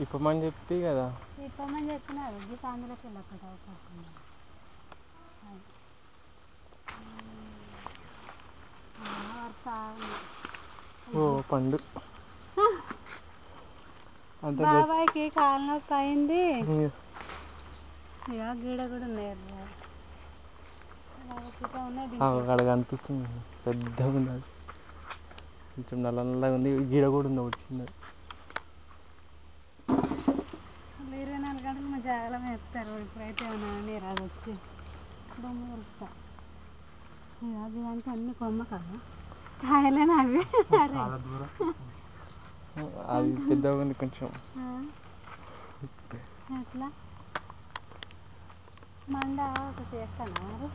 ఇప్పమని చెప్తే కదా ఇప్పమని చెప్పినారు గీత అందులోకి వెళ్ళక్కడ ఓ పండు బాబాయ్కి కాలు నొప్పి అయింది గీడ కూడా ఉన్నాయి అక్కడ కనిపిస్తుంది పెద్దగా ఉన్నది కొంచెం నల్ల నల్లగా ఉంది గీడ కూడా ఉంది వచ్చింది 24 గంటలు మా జాగ్రత్త వేస్తారు ఇప్పుడైతే ఏమన్నా నీరు అది వచ్చి బొమ్మ వెళ్తా అది అంటే అన్ని కొమ్మ కదా కాయలేని అవి అది పెద్దగా ఉంది కొంచెం ఎట్లా మండ ఒకటి చేస్తాను మరి